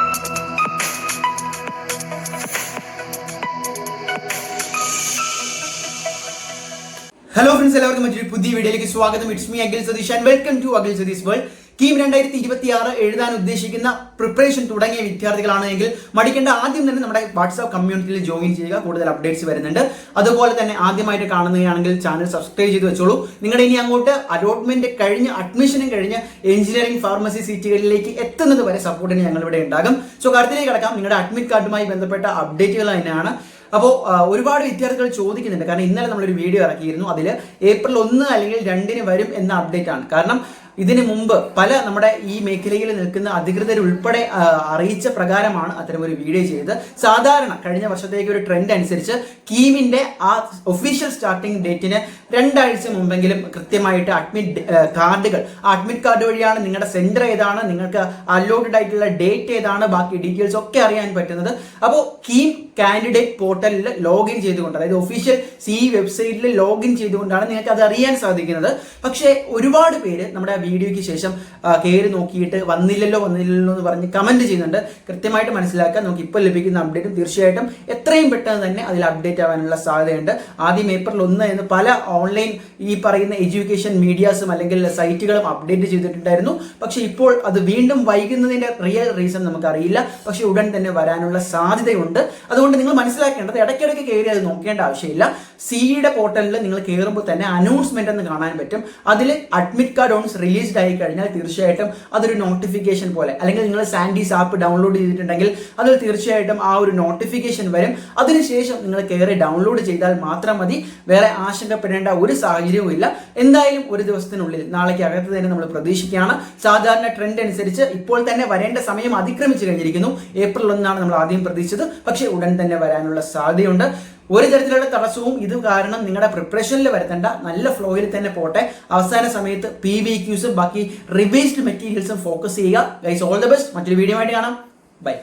Hello friends, എല്ലാവർക്കും മറ്റൊരു പുതിയ വീഡിയോയിലേക്ക് സ്വാഗതം. It's me Akhil Satheesh and welcome to Akhil Satheesh world. KEAM 2026 എഴുതാൻ ഉദ്ദേശിക്കുന്ന പ്രിപ്പറേഷൻ തുടങ്ങിയ വിദ്യാർത്ഥികളാണെങ്കിൽ മടിക്കേണ്ട, ആദ്യം തന്നെ നമ്മുടെ വാട്സ്ആപ്പ് കമ്മ്യൂണിറ്റിയിൽ ജോയിൻ ചെയ്യുക. കൂടുതൽ അപ്ഡേറ്റ്സ് വരുന്നുണ്ട്. അതുപോലെ തന്നെ ആദ്യമായിട്ട് കാണുന്നതാണെങ്കിൽ ചാനൽ സബ്സ്ക്രൈബ് ചെയ്ത് വെച്ചോളൂ. നിങ്ങളുടെ ഇനി അങ്ങോട്ട് അലോട്ട്മെന്റ് കഴിഞ്ഞ് അഡ്മിഷനും കഴിഞ്ഞ് എഞ്ചിനീയറിംഗ് ഫാർമസി സീറ്റുകളിലേക്ക് എത്തുന്നത് വരെ സപ്പോർട്ടിന് ഞങ്ങളിവിടെ ഉണ്ടാകും. സോ കാര്യത്തിലേക്ക് കിടക്കാം. നിങ്ങളുടെ അഡ്മിറ്റ് കാർഡുമായി ബന്ധപ്പെട്ട അപ്ഡേറ്റുകൾ തന്നെയാണ്. അപ്പോൾ ഒരുപാട് വിദ്യാർത്ഥികൾ ചോദിക്കുന്നുണ്ട്. കാരണം ഇന്നലെ നമ്മളൊരു വീഡിയോ ഇറക്കിയിരുന്നു. അതിൽ ഏപ്രിൽ 1 അല്ലെങ്കിൽ 2 വരും എന്ന അപ്ഡേറ്റ് ആണ്. കാരണം ഇതിനു മുമ്പ് പല നമ്മുടെ ഈ മേഖലയിൽ നിൽക്കുന്ന അധികൃതർ ഉൾപ്പെടെ അറിയിച്ച പ്രകാരമാണ് അത്തരമൊരു വീഡിയോ ചെയ്തത്. സാധാരണ കഴിഞ്ഞ വർഷത്തേക്ക് ഒരു ട്രെൻഡ് അനുസരിച്ച് കീമിന്റെ ആ ഒഫീഷ്യൽ സ്റ്റാർട്ടിംഗ് ഡേറ്റിന് 2 ആഴ്ച മുമ്പെങ്കിലും കൃത്യമായിട്ട് അഡ്മിറ്റ് കാർഡ് വഴിയാണ് നിങ്ങളുടെ സെന്റർ ഏതാണ്, നിങ്ങൾക്ക് അലോട്ടഡ് ആയിട്ടുള്ള ഡേറ്റ് ഏതാണ്, ബാക്കി ഡീറ്റെയിൽസ് ഒക്കെ അറിയാൻ പറ്റുന്നത്. അപ്പോൾ കീം കാൻഡിഡേറ്റ് പോർട്ടലിൽ ലോഗിൻ ചെയ്തുകൊണ്ട്, അതായത് ഒഫീഷ്യൽ വെബ്സൈറ്റിൽ ലോഗിൻ ചെയ്തുകൊണ്ടാണ് നിങ്ങൾക്ക് അത് അറിയാൻ സാധിക്കുന്നത്. പക്ഷേ ഒരുപാട് പേര് നമ്മുടെ വീഡിയോയ്ക്ക് ശേഷം കയറി നോക്കിയിട്ട് വന്നില്ലല്ലോ എന്ന് പറഞ്ഞ് കമന്റ് ചെയ്യുന്നുണ്ട്. കൃത്യമായിട്ട് മനസ്സിലാക്കാൻ നമുക്ക് ഇപ്പോൾ ലഭിക്കുന്ന അപ്ഡേറ്റും തീർച്ചയായിട്ടും എത്രയും പെട്ടെന്ന് തന്നെ അതിൽ അപ്ഡേറ്റ് ആവാനുള്ള സാധ്യതയുണ്ട്. ആദ്യം ഏപ്രിൽ 1 എന്ന് പല ഓൺലൈൻ ഈ പറയുന്ന എഡ്യൂക്കേഷൻ മീഡിയാസും അല്ലെങ്കിൽ സൈറ്റുകളും അപ്ഡേറ്റ് ചെയ്തിട്ടുണ്ടായിരുന്നു. പക്ഷെ ഇപ്പോൾ അത് വീണ്ടും വൈകുന്നതിന്റെ റിയൽ റീസൺ നമുക്കറിയില്ല. പക്ഷെ ഉടൻ തന്നെ വരാനുള്ള സാധ്യതയുണ്ട്. അതുകൊണ്ട് നിങ്ങൾ മനസ്സിലാക്കേണ്ടത് ഇടയ്ക്കിടയ്ക്ക് കയറി അത് നോക്കേണ്ട ആവശ്യമില്ല. സിഇയുടെ പോർട്ടലിൽ നിങ്ങൾ കയറുമ്പോൾ തന്നെ അനൗൺസ്മെന്റ് എന്ന് കാണാൻ പറ്റും. അതിൽ അഡ്മിറ്റ് കാർഡ് ഓൺസ് റിലീസ്ഡ് ആയി കഴിഞ്ഞാൽ തീർച്ചയായിട്ടും അതൊരു നോട്ടിഫിക്കേഷൻ പോലെ, അല്ലെങ്കിൽ നിങ്ങൾ സാൻഡീസ് ആപ്പ് ഡൗൺലോഡ് ചെയ്തിട്ടുണ്ടെങ്കിൽ അതിൽ തീർച്ചയായിട്ടും ആ ഒരു നോട്ടിഫിക്കേഷൻ വരും. അതിനുശേഷം നിങ്ങൾ കയറി ഡൗൺലോഡ് ചെയ്താൽ മാത്രം മതി. വേറെ ആശങ്കപ്പെടേണ്ട ഒരു സാഹചര്യവും ഇല്ല. എന്തായാലും ഒരു ദിവസത്തിനുള്ളിൽ, നാളേക്ക് അകത്ത് തന്നെ നമ്മൾ പ്രതീക്ഷിക്കുകയാണ്. സാധാരണ ട്രെൻഡ് അനുസരിച്ച് ഇപ്പോൾ തന്നെ വരേണ്ട സമയം അതിക്രമിച്ചു കഴിഞ്ഞിരിക്കുന്നു. ഏപ്രിൽ 1 നമ്മൾ ആദ്യം പ്രതീക്ഷിച്ചത്. പക്ഷേ ഉടൻ തന്നെ വരാനുള്ള സാധ്യതയുണ്ട്. ഒരു തരത്തിലുള്ള തടസ്സവും ഇത് കാരണം നിങ്ങളുടെ പ്രിപ്പറേഷനിൽ വരുത്തേണ്ട. നല്ല ഫ്ലോയിൽ തന്നെ പോട്ടെ. അവസാന സമയത്ത് PVQസും ബാക്കി റിവൈസ്ഡ് മെറ്റീരിയൽസും ഫോക്കസ് ചെയ്യുക. Guys, all the best. മറ്റൊരു വീഡിയോ ആയിട്ട് കാണാം. ബൈ.